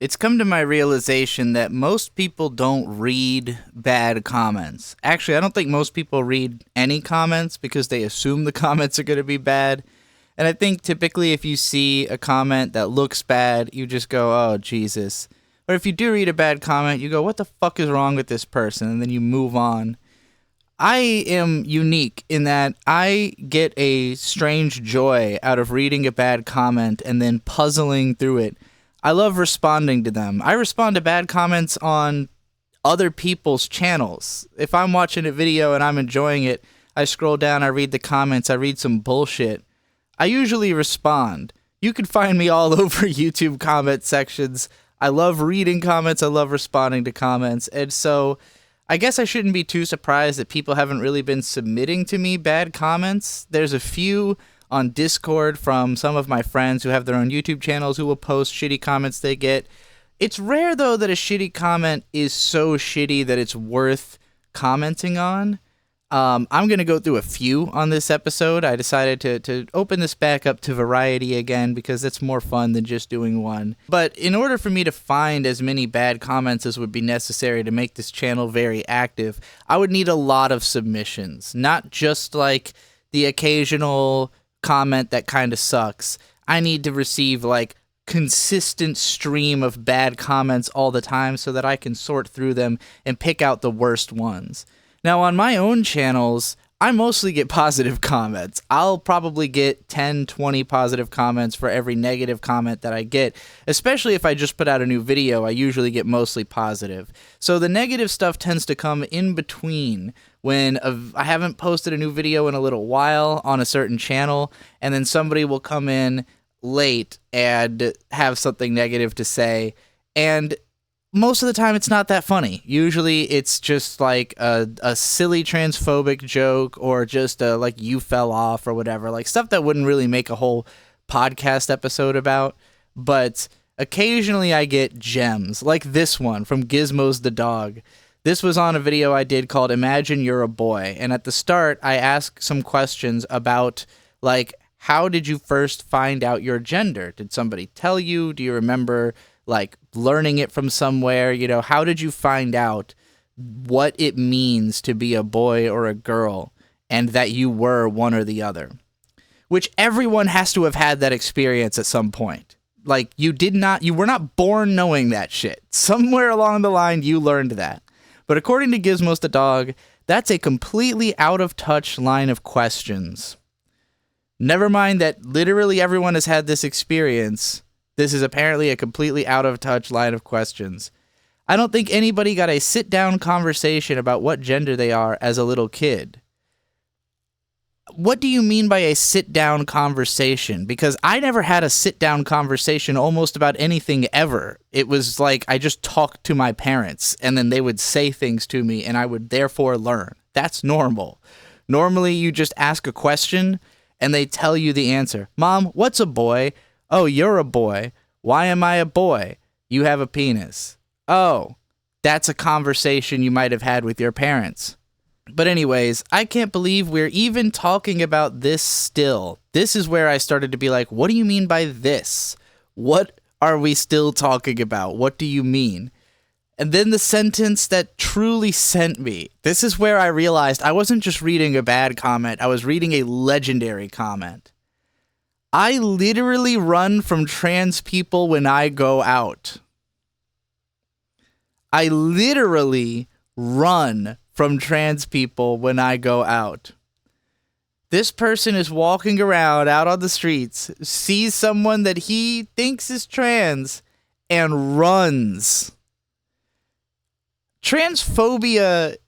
It's come to my realization that most people don't read bad comments. Actually, I don't think most people read any comments because they assume the comments are going to be bad. And I think typically if you see a comment that looks bad, you just go, oh, Jesus. But if you do read a bad comment, you go, what the fuck is wrong with this person? And then you move on. I am unique in that I get a strange joy out of reading a bad comment and then puzzling through it. I love responding to them. I respond to bad comments on other people's channels. If I'm watching a video and I'm enjoying it, I scroll down, I read the comments, I read some bullshit. I usually respond. You can find me all over YouTube comment sections. I love reading comments, I love responding to comments, and so I guess I shouldn't be too surprised that people haven't really been submitting to me bad comments. There's a few on Discord from some of my friends who have their own YouTube channels who will post shitty comments they get. It's rare, though, that a shitty comment is so shitty that it's worth commenting on. I'm going to go through a few on this episode. I decided to open this back up to variety again because it's more fun than just doing one. But in order for me to find as many bad comments as would be necessary to make this channel very active, I would need a lot of submissions, not just like the occasional comment that kind of sucks. I need to receive like consistent stream of bad comments all the time so that I can sort through them and pick out the worst ones. Now, on my own channels, I mostly get positive comments. I'll probably get 10, 20 positive comments for every negative comment that I get. Especially if I just put out a new video, I usually get mostly positive. So the negative stuff tends to come in between when I haven't posted a new video in a little while on a certain channel, and then somebody will come in late and have something negative to say, and most of the time it's not that funny. Usually it's just like a silly transphobic joke or just like you fell off or whatever, like stuff that wouldn't really make a whole podcast episode about. But occasionally I get gems like this one from Gizmos the dog. This was on a video I did called Imagine You're a Boy, and at the start I asked some questions about like, how did you first find out your gender? Did somebody tell you? Do you remember like learning it from somewhere? You know, how did you find out what it means to be a boy or a girl and that you were one or the other? Which everyone has to have had that experience at some point. Like you were not born knowing that shit. Somewhere along the line you learned that. But according to Gizmos the dog, that's a completely out of touch line of questions. Never mind that literally everyone has had this experience. This is apparently a completely out-of-touch line of questions. I don't think anybody got a sit-down conversation about what gender they are as a little kid. What do you mean by a sit-down conversation? Because I never had a sit-down conversation almost about anything ever. It was like I just talked to my parents, and then they would say things to me, and I would therefore learn. That's normal. Normally, you just ask a question, and they tell you the answer. Mom, what's a boy? Oh, you're a boy. Why am I a boy? You have a penis. Oh, that's a conversation you might have had with your parents. But anyways, I can't believe we're even talking about this still. This is where I started to be like, what do you mean by this? What are we still talking about? What do you mean? And then the sentence that truly sent me. This is where I realized I wasn't just reading a bad comment. I was reading a legendary comment. I literally run from trans people when I go out. I literally run from trans people when I go out. This person is walking around out on the streets, sees someone that he thinks is trans, and runs. Transphobia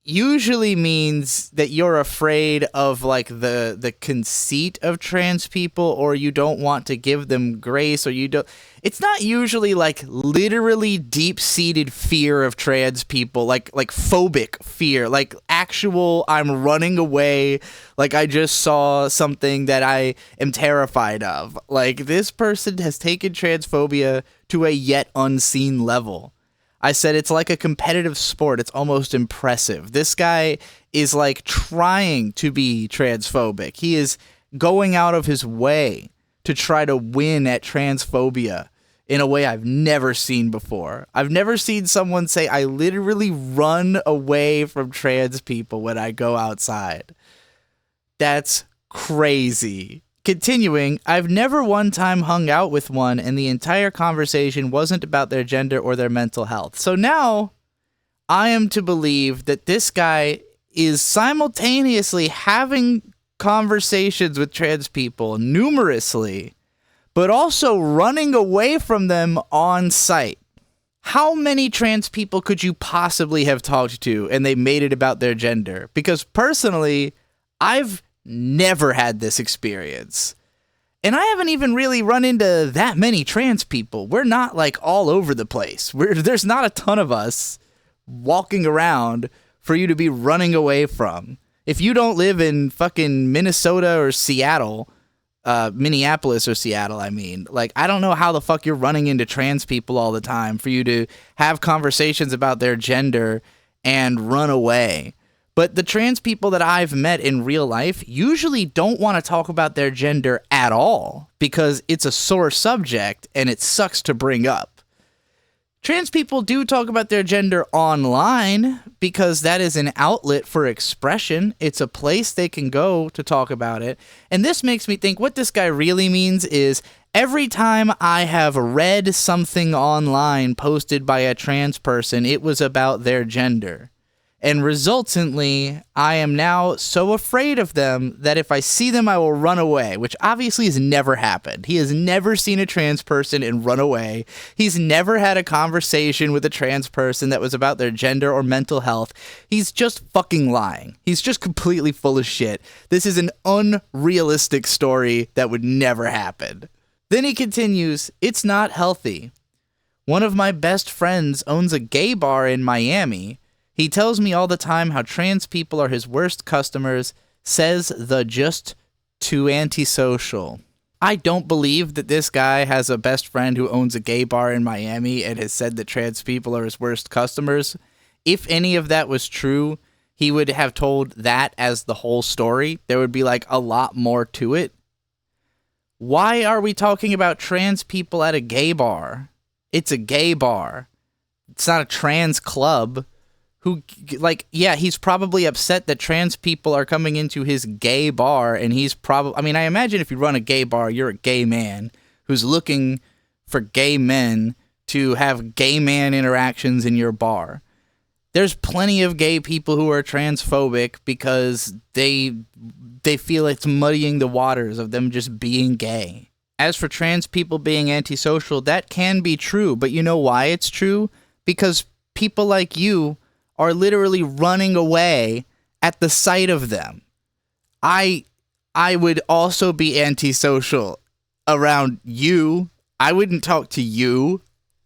usually means that you're afraid of like the conceit of trans people, or you don't want to give them grace, or you don't. It's not usually like literally deep-seated fear of trans people, like phobic fear, like actual I'm running away, like I just saw something that I am terrified of. Like this person has taken transphobia to a yet unseen level. I said it's like a competitive sport. It's almost impressive. This guy is like trying to be transphobic. He is going out of his way to try to win at transphobia. in a way I've never seen before. I've never seen someone say, I literally run away from trans people when I go outside. That's crazy. Continuing, I've never one time hung out with one and the entire conversation wasn't about their gender or their mental health. So now I am to believe that this guy is simultaneously having conversations with trans people numerously, but also running away from them on site. How many trans people could you possibly have talked to and they made it about their gender? Because personally, I've never had this experience. And I haven't even really run into that many trans people. We're not like all over the place. There's not a ton of us walking around for you to be running away from. If you don't live in fucking Minnesota or Seattle, Minneapolis or Seattle, I mean, like, I don't know how the fuck you're running into trans people all the time for you to have conversations about their gender and run away. But the trans people that I've met in real life usually don't want to talk about their gender at all because it's a sore subject and it sucks to bring up. Trans people do talk about their gender online because that is an outlet for expression. It's a place they can go to talk about it. And this makes me think what this guy really means is every time I have read something online posted by a trans person, it was about their gender. And resultantly, I am now so afraid of them that if I see them, I will run away, which obviously has never happened. He has never seen a trans person and run away. He's never had a conversation with a trans person that was about their gender or mental health. He's just fucking lying. He's just completely full of shit. This is an unrealistic story that would never happen. Then he continues, it's not healthy. One of my best friends owns a gay bar in Miami. He tells me all the time how trans people are his worst customers, says the just too antisocial. I don't believe that this guy has a best friend who owns a gay bar in Miami and has said that trans people are his worst customers. If any of that was true, he would have told that as the whole story. There would be like a lot more to it. Why are we talking about trans people at a gay bar? It's a gay bar. It's not a trans club. Who, like, yeah, he's probably upset that trans people are coming into his gay bar, and he's probably, I mean, I imagine if you run a gay bar, you're a gay man who's looking for gay men to have gay man interactions in your bar. There's plenty of gay people who are transphobic because they feel it's muddying the waters of them just being gay. As for trans people being antisocial, that can be true, but you know why it's true? Because people like you are literally running away at the sight of them. I would also be antisocial around you. I wouldn't talk to you.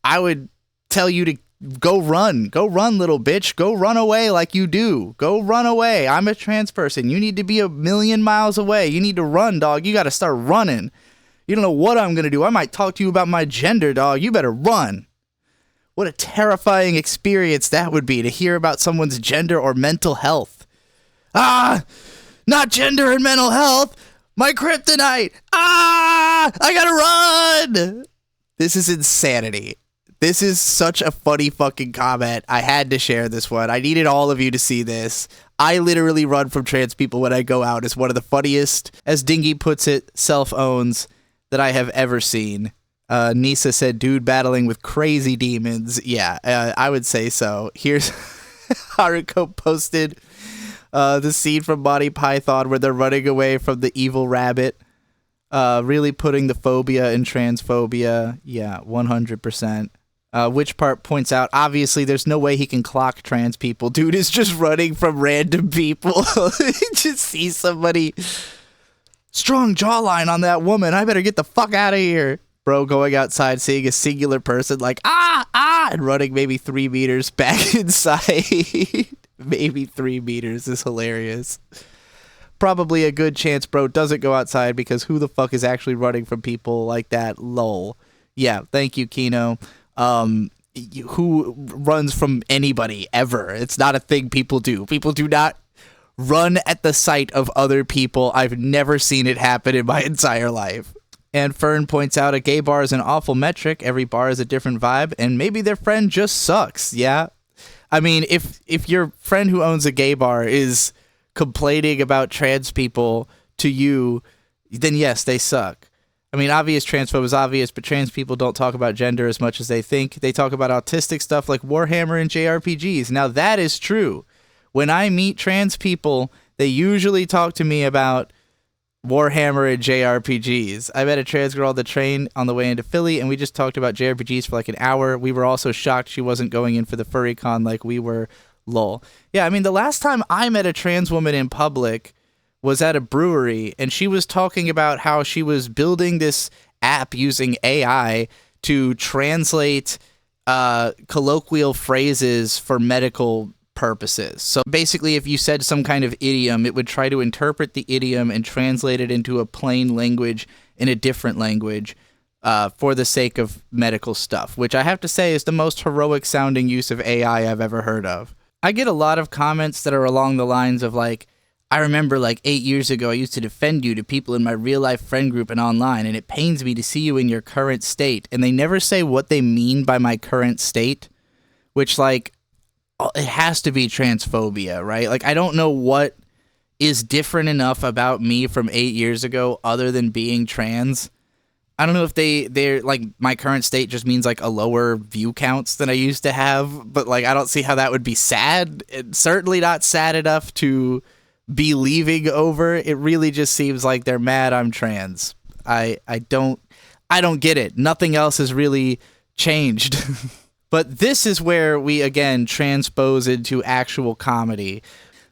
I would tell you to go run, little bitch. Go run away like you do. Go run away. I'm a trans person. You need to be 1,000,000 miles away. You need to run, dog. You got to start running. You don't know what I'm going to do. I might talk to you about my gender, dog. You better run. What a terrifying experience that would be to hear about someone's gender or mental health. Ah, not gender and mental health. My kryptonite. Ah, I gotta run. This is insanity. This is such a funny fucking comment. I had to share this one. I needed all of you to see this. I literally run from trans people when I go out. It's one of the funniest, as Dingy puts it, self-owns that I have ever seen. Nisa said, dude battling with crazy demons. Yeah, I would say so. Here's Haruko posted the scene from Monty Python where they're running away from the evil rabbit. Really putting the phobia in transphobia. Yeah, 100%. Which part points out, obviously, there's no way he can clock trans people. Dude is just running from random people. Just see somebody. Strong jawline on that woman. I better get the fuck out of here. Bro going outside, seeing a singular person like, and running maybe 3 meters back inside. Maybe 3 meters is hilarious. Probably a good chance bro doesn't go outside because who the fuck is actually running from people like that? Lol. Yeah, thank you, Kino. Who runs from anybody ever? It's not a thing people do. People do not run at the sight of other people. I've never seen it happen in my entire life. And Fern points out a gay bar is an awful metric. Every bar is a different vibe, and maybe their friend just sucks. Yeah. I mean, if your friend who owns a gay bar is complaining about trans people to you, then yes, they suck. I mean, obvious transphobe is obvious, but trans people don't talk about gender as much as they think. They talk about autistic stuff like Warhammer and JRPGs. Now, that is true. When I meet trans people, they usually talk to me about Warhammer and JRPGs. I met a trans girl on the train on the way into Philly, and we just talked about JRPGs for like an hour. We were also shocked she wasn't going in for the furry con like we were. Lol. Yeah, I mean, the last time I met a trans woman in public was at a brewery, and she was talking about how she was building this app using AI to translate colloquial phrases for medical purposes. So basically, if you said some kind of idiom, it would try to interpret the idiom and translate it into a plain language in a different language for the sake of medical stuff, which I have to say is the most heroic sounding use of AI I've ever heard of. I get a lot of comments that are along the lines of like, I remember like 8 years ago, I used to defend you to people in my real life friend group and online, and it pains me to see you in your current state. And they never say what they mean by my current state, which like, it has to be transphobia, right? Like, I don't know what is different enough about me from 8 years ago other than being trans. I don't know if they're like, my current state just means like a lower view counts than I used to have, but like, I don't see how that would be sad. It's certainly not sad enough to be leaving over. It really just seems like they're mad I'm trans. I don't get it. Nothing else has really changed. But this is where we again transpose into actual comedy.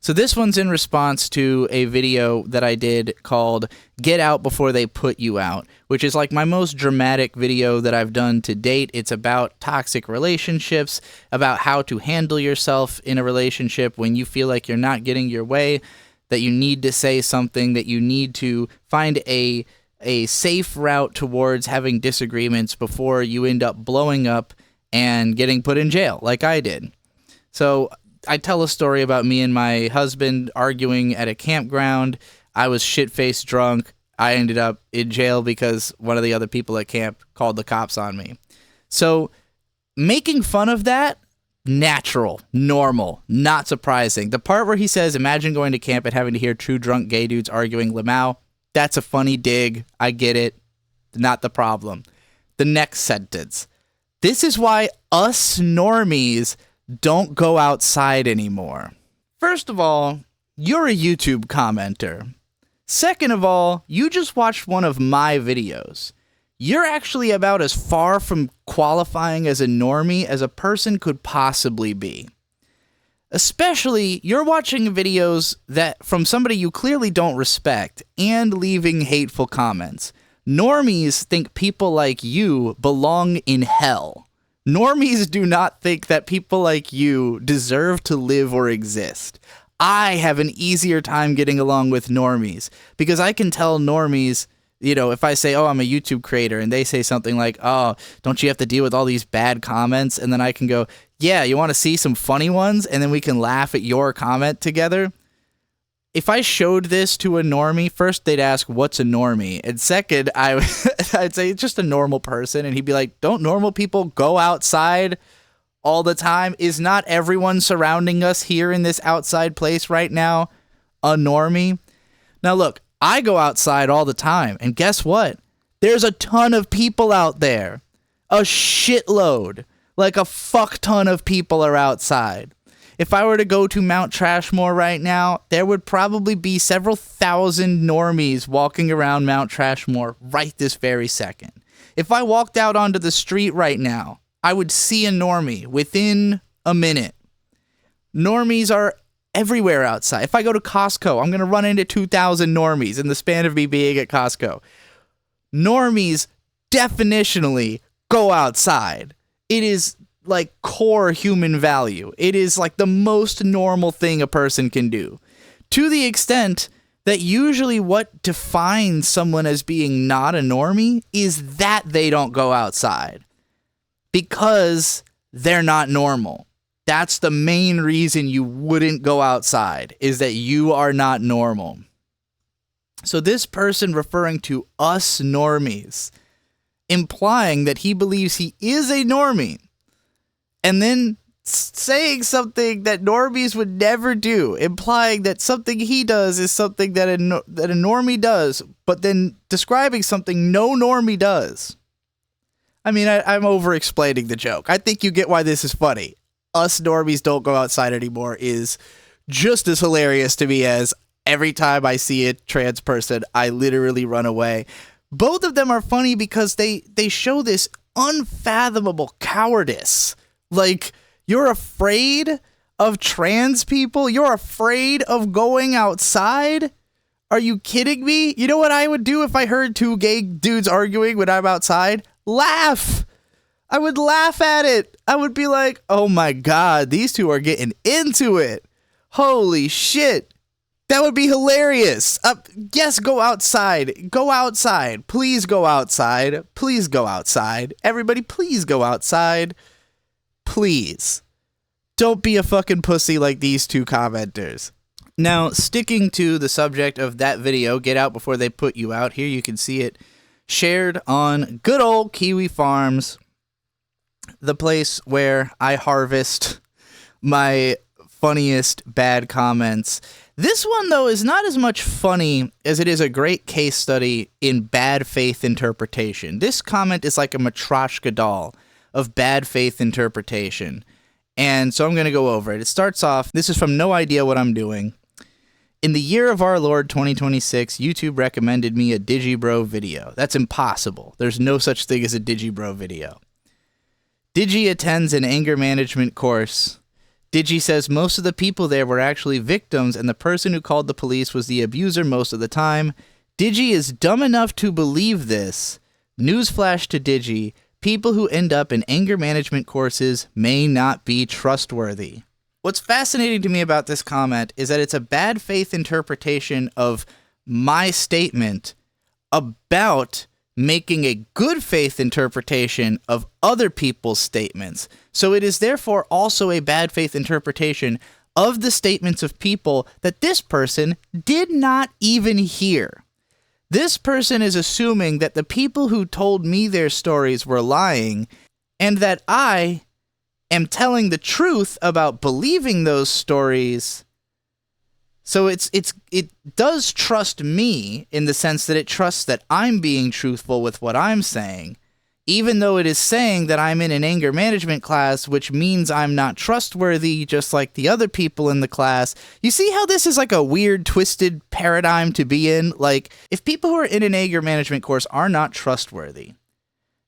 So this one's in response to a video that I did called Get Out Before They Put You Out, which is like my most dramatic video that I've done to date. It's about toxic relationships, about how to handle yourself in a relationship when you feel like you're not getting your way, that you need to say something, that you need to find a safe route towards having disagreements before you end up blowing up and getting put in jail like I did. So I tell a story about me and my husband arguing at a campground. I was shit-faced drunk. I ended up in jail because one of the other people at camp called the cops on me. So making fun of that, natural, normal, not surprising. The part where he says, imagine going to camp and having to hear two drunk gay dudes arguing Lamau, that's a funny dig. I get it. Not the problem. The next sentence. This is why us normies don't go outside anymore. First of all, you're a YouTube commenter. Second of all, you just watched one of my videos. You're actually about as far from qualifying as a normie as a person could possibly be. Especially, you're watching videos that from somebody you clearly don't respect and leaving hateful comments. Normies think people like you belong in hell. Normies do not think that people like you deserve to live or exist. I have an easier time getting along with normies because I can tell normies, you know, if I say, oh, I'm a YouTube creator, and they say something like, oh, don't you have to deal with all these bad comments? And then I can go, yeah, you want to see some funny ones? And then we can laugh at your comment together. If I showed this to a normie, first they'd ask, what's a normie? And second, I'd say it's just a normal person. And he'd be like, don't normal people go outside all the time? Is not everyone surrounding us here in this outside place right now a normie? Now look, I go outside all the time. And guess what? There's a ton of people out there. A shitload. Like a fuck ton of people are outside. If I were to go to Mount Trashmore right now, there would probably be several thousand normies walking around Mount Trashmore right this very second. If I walked out onto the street right now, I would see a normie within a minute. Normies are everywhere outside. If I go to Costco, I'm going to run into 2,000 normies in the span of me being at Costco. Normies definitionally go outside. It is like core human value. It is like the most normal thing a person can do. To the extent that usually what defines someone as being not a normie is that they don't go outside. Because they're not normal. That's the main reason you wouldn't go outside, is that you are not normal. So this person referring to us normies, implying that he believes he is a normie, and then saying something that normies would never do, implying that something he does is something that a normie does, but then describing something no normie does. I mean, I'm over-explaining the joke. I think you get why this is funny. Us normies don't go outside anymore is just as hilarious to me as every time I see a trans person, I literally run away. Both of them are funny because they show this unfathomable cowardice. Like, you're afraid of trans people? You're afraid of going outside? Are you kidding me? You know what I would do if I heard two gay dudes arguing when I'm outside? Laugh! I would laugh at it. I would be like, oh my God, these two are getting into it. Holy shit. That would be hilarious. Yes, go outside. Go outside. Please go outside. Please go outside. Everybody, please go outside. Please. Don't be a fucking pussy like these two commenters. Now, sticking to the subject of that video, Get Out Before They Put You Out, here you can see it shared on good old Kiwi Farms, the place where I harvest my funniest bad comments. This one, though, is not as much funny as it is a great case study in bad faith interpretation. This comment is like a Matryoshka doll of bad faith interpretation. And so I'm going to go over it. It starts off, this is from No Idea What I'm Doing. In the year of our Lord 2026, YouTube recommended me a Digibro video. That's impossible. There's no such thing as a Digibro video. Digi attends an anger management course. Digi says most of the people there were actually victims and the person who called the police was the abuser most of the time. Digi is dumb enough to believe this. Newsflash to Digi. People who end up in anger management courses may not be trustworthy. What's fascinating to me about this comment is that it's a bad faith interpretation of my statement about making a good faith interpretation of other people's statements. So it is therefore also a bad faith interpretation of the statements of people that this person did not even hear. This person is assuming that the people who told me their stories were lying, and that I am telling the truth about believing those stories. So it does trust me in the sense that it trusts that I'm being truthful with what I'm saying, even though it is saying that I'm in an anger management class, which means I'm not trustworthy, just like the other people in the class. You see how this is like a weird, twisted paradigm to be in? Like, if people who are in an anger management course are not trustworthy,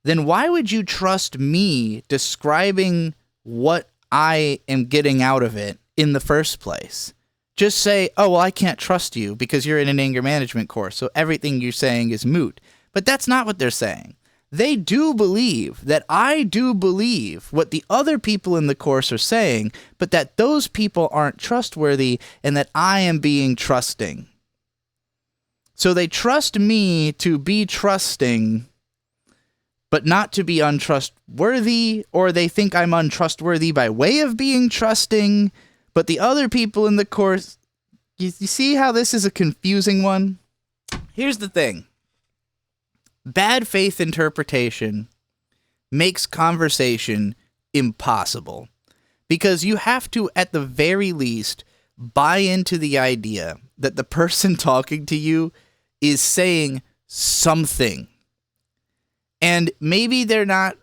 then why would you trust me describing what I am getting out of it in the first place? Just say, oh, well, I can't trust you because you're in an anger management course, so everything you're saying is moot. But that's not what they're saying. They do believe that I do believe what the other people in the course are saying, but that those people aren't trustworthy and that I am being trusting. So they trust me to be trusting, but not to be untrustworthy, or they think I'm untrustworthy by way of being trusting, but the other people in the course, you see how this is a confusing one? Here's the thing. Bad faith interpretation makes conversation impossible because you have to, at the very least, buy into the idea that the person talking to you is saying something. And maybe they're not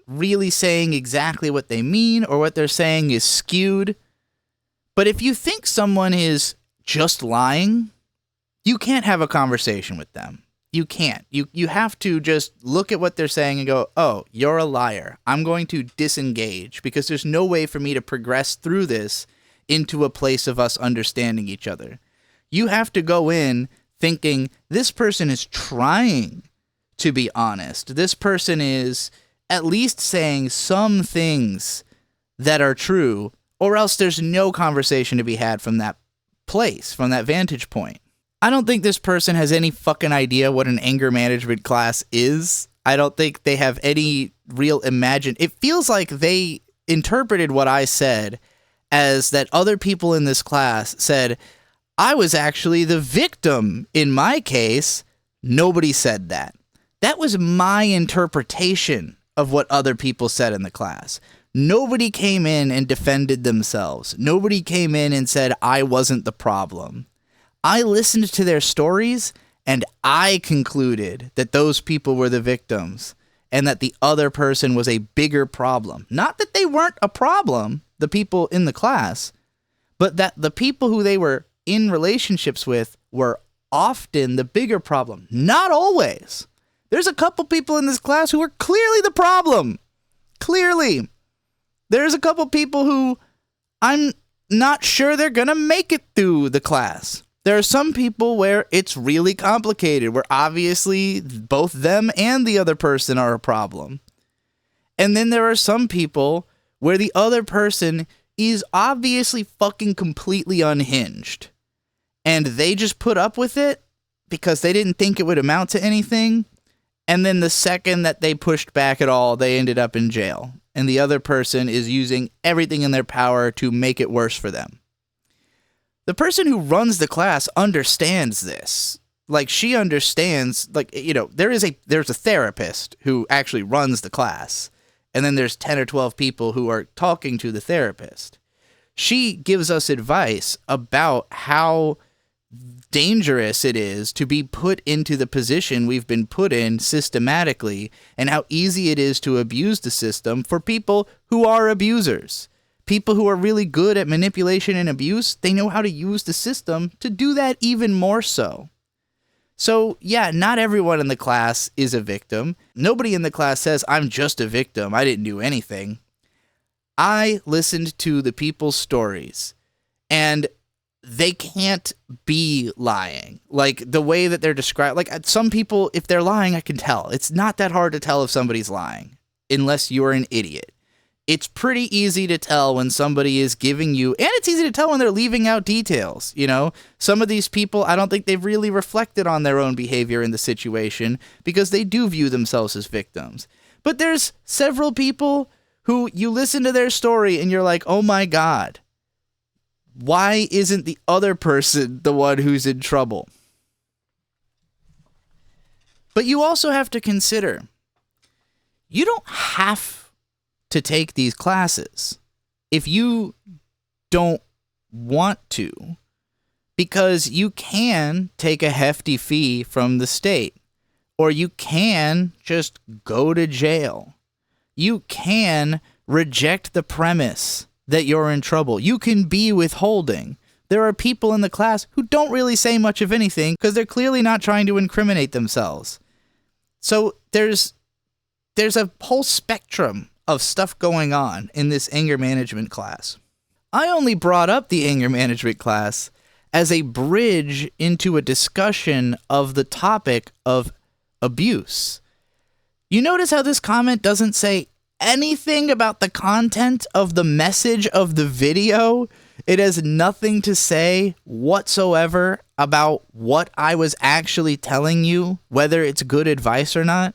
really saying exactly what they mean, or what they're saying is skewed. But if you think someone is just lying, you can't have a conversation with them. You can't. You have to just look at what they're saying and go, oh, you're a liar. I'm going to disengage because there's no way for me to progress through this into a place of us understanding each other. You have to go in thinking this person is trying to be honest. This person is at least saying some things that are true, or else there's no conversation to be had from that place, from that vantage point. I don't think this person has any fucking idea what an anger management class is. I don't think they have any real It feels like they interpreted what I said as that other people in this class said, I was actually the victim in my case. Nobody said that. That was my interpretation of what other people said in the class. Nobody came in and defended themselves. Nobody came in and said I wasn't the problem. I listened to their stories and I concluded that those people were the victims and that the other person was a bigger problem. Not that they weren't a problem, the people in the class, but that the people who they were in relationships with were often the bigger problem. Not always. There's a couple people in this class who are clearly the problem. Clearly. There's a couple people who I'm not sure they're going to make it through the class. There are some people where it's really complicated, where obviously both them and the other person are a problem. And then there are some people where the other person is obviously fucking completely unhinged. And they just put up with it because they didn't think it would amount to anything. And then the second that they pushed back at all, they ended up in jail. And the other person is using everything in their power to make it worse for them. The person who runs the class understands this. Like, she understands, like, you know, there's a therapist who actually runs the class. And then there's 10 or 12 people who are talking to the therapist. She gives us advice about how dangerous it is to be put into the position we've been put in systematically, and how easy it is to abuse the system for people who are abusers. People who are really good at manipulation and abuse, they know how to use the system to do that even more so. So, yeah, not everyone in the class is a victim. Nobody in the class says, I'm just a victim, I didn't do anything. I listened to the people's stories, and they can't be lying. Like, the way that they're described, like, some people, if they're lying, I can tell. It's not that hard to tell if somebody's lying, unless you're an idiot. It's pretty easy to tell when somebody is giving you, and it's easy to tell when they're leaving out details, you know? Some of these people, I don't think they've really reflected on their own behavior in the situation, because they do view themselves as victims. But there's several people who you listen to their story and you're like, oh my God, why isn't the other person the one who's in trouble? But you also have to consider, you don't have to take these classes if you don't want to, because you can take a hefty fee from the state, or you can just go to jail. You can reject the premise that you're in trouble. You can be withholding. There are people in the class who don't really say much of anything because they're clearly not trying to incriminate themselves. So there's a whole spectrum of stuff going on in this anger management class. I only brought up the anger management class as a bridge into a discussion of the topic of abuse. You notice how this comment doesn't say anything about the content of the message of the video? It has nothing to say whatsoever about what I was actually telling you, whether it's good advice or not.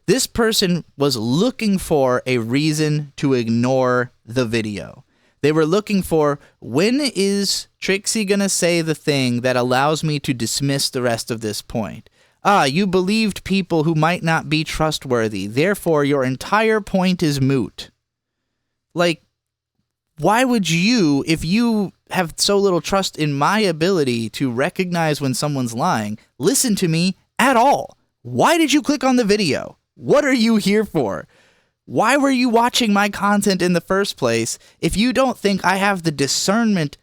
This person was looking for a reason to ignore the video. They were looking for, when is Trixie gonna say the thing that allows me to dismiss the rest of this point? You believed people who might not be trustworthy, therefore your entire point is moot. Like, why would you, if you have so little trust in my ability to recognize when someone's lying, listen to me at all? Why did you click on the video? What are you here for? Why were you watching my content in the first place if you don't think I have the discernment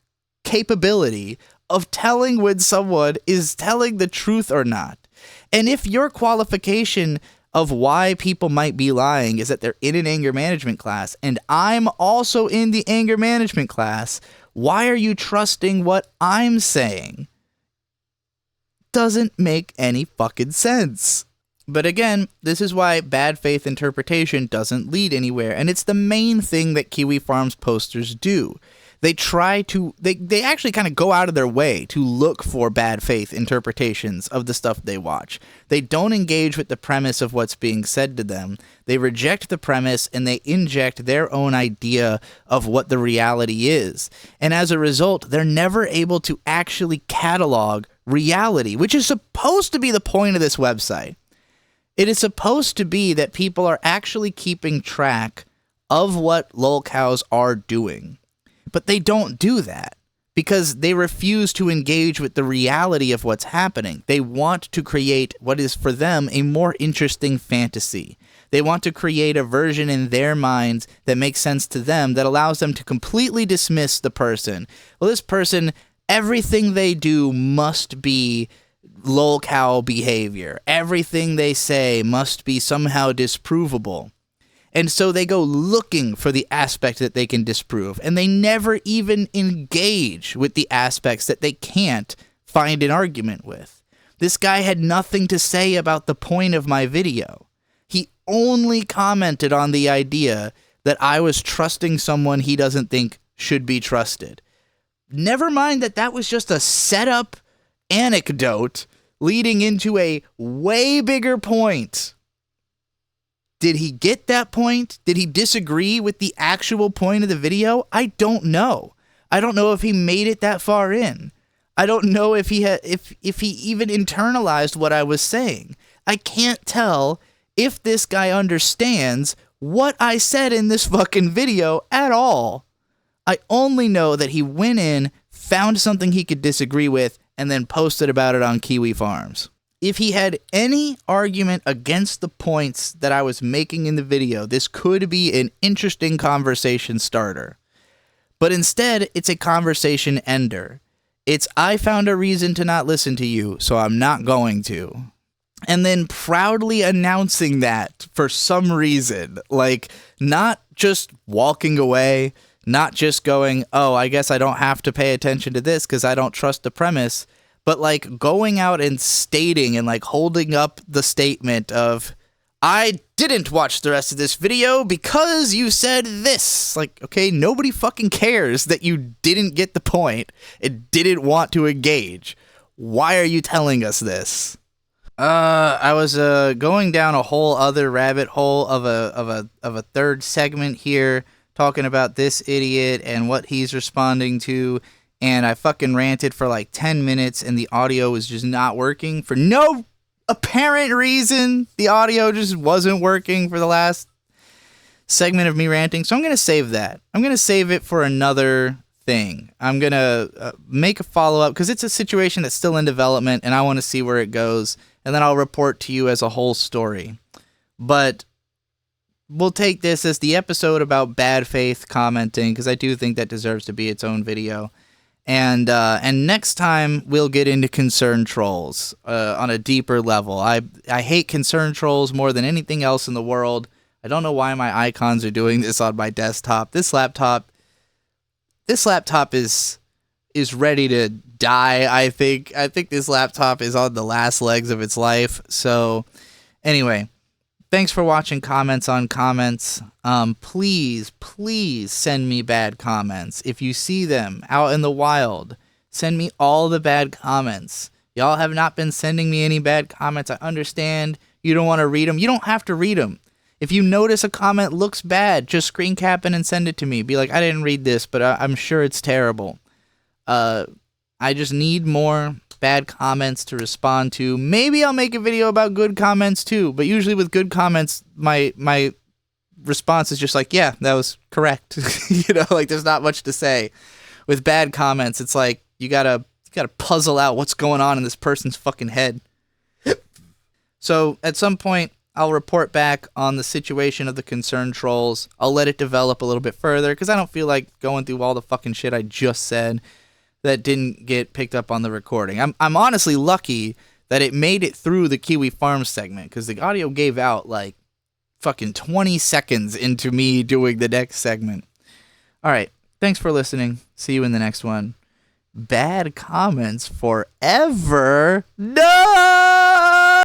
capability of telling when someone is telling the truth or not? And if your qualification of why people might be lying is that they're in an anger management class, and I'm also in the anger management class, why are you trusting what I'm saying? Doesn't make any fucking sense. But again, this is why bad faith interpretation doesn't lead anywhere, and it's the main thing that Kiwi Farms posters do. They they actually kind of go out of their way to look for bad faith interpretations of the stuff they watch. They don't engage with the premise of what's being said to them. They reject the premise and they inject their own idea of what the reality is. And as a result, they're never able to actually catalog reality, which is supposed to be the point of this website. It is supposed to be that people are actually keeping track of what lolcows are doing. But they don't do that because they refuse to engage with the reality of what's happening. They want to create what is for them a more interesting fantasy. They want to create a version in their minds that makes sense to them, that allows them to completely dismiss the person. Well, this person, everything they do must be lolcow behavior. Everything they say must be somehow disprovable. And so they go looking for the aspect that they can disprove, and they never even engage with the aspects that they can't find an argument with. This guy had nothing to say about the point of my video. He only commented on the idea that I was trusting someone he doesn't think should be trusted. Never mind that that was just a setup anecdote leading into a way bigger point. Did he get that point? Did he disagree with the actual point of the video? I don't know. I don't know if he made it that far in. I don't know if he even internalized what I was saying. I can't tell if this guy understands what I said in this fucking video at all. I only know that he went in, found something he could disagree with, and then posted about it on Kiwi Farms. If he had any argument against the points that I was making in the video, this could be an interesting conversation starter. But instead, it's a conversation ender. It's, I found a reason to not listen to you, so I'm not going to. And then proudly announcing that for some reason. Like, not just walking away, not just going, oh, I guess I don't have to pay attention to this because I don't trust the premise. But, like, going out and stating and, like, holding up the statement of, I didn't watch the rest of this video because you said this. Like, okay, nobody fucking cares that you didn't get the point and didn't want to engage. Why are you telling us this? I was going down a whole other rabbit hole of a third segment here, talking about this idiot and what he's responding to. And I fucking ranted for like 10 minutes and the audio was just not working for no apparent reason. The audio just wasn't working for the last segment of me ranting. So I'm going to save that. I'm going to save it for another thing. I'm going to make a follow-up because it's a situation that's still in development and I want to see where it goes. And then I'll report to you as a whole story. But we'll take this as the episode about bad faith commenting because I do think that deserves to be its own video. And next time we'll get into concerned trolls on a deeper level. I hate concerned trolls more than anything else in the world. I don't know why my icons are doing this on my desktop. This laptop is ready to die. I think this laptop is on the last legs of its life. So anyway, thanks for watching Comments on Comments. Please send me bad comments. If you see them out in the wild, send me all the bad comments. Y'all have not been sending me any bad comments. I understand you don't want to read them. You don't have to read them. If you notice a comment looks bad, just screen cap it and send it to me. Be like, I didn't read this, but I'm sure it's terrible. I just need more bad comments to respond to. Maybe I'll make a video about good comments too, but usually with good comments, my response is just like, yeah, that was correct. You know, like there's not much to say. With bad comments, it's like you gotta puzzle out what's going on in this person's fucking head. So at some point, I'll report back on the situation of the concerned trolls. I'll let it develop a little bit further because I don't feel like going through all the fucking shit I just said that didn't get picked up on the recording. I'm honestly lucky that it made it through the Kiwi Farms segment because the audio gave out like fucking 20 seconds into me doing the next segment. All right. Thanks for listening. See you in the next one. Bad comments forever. No!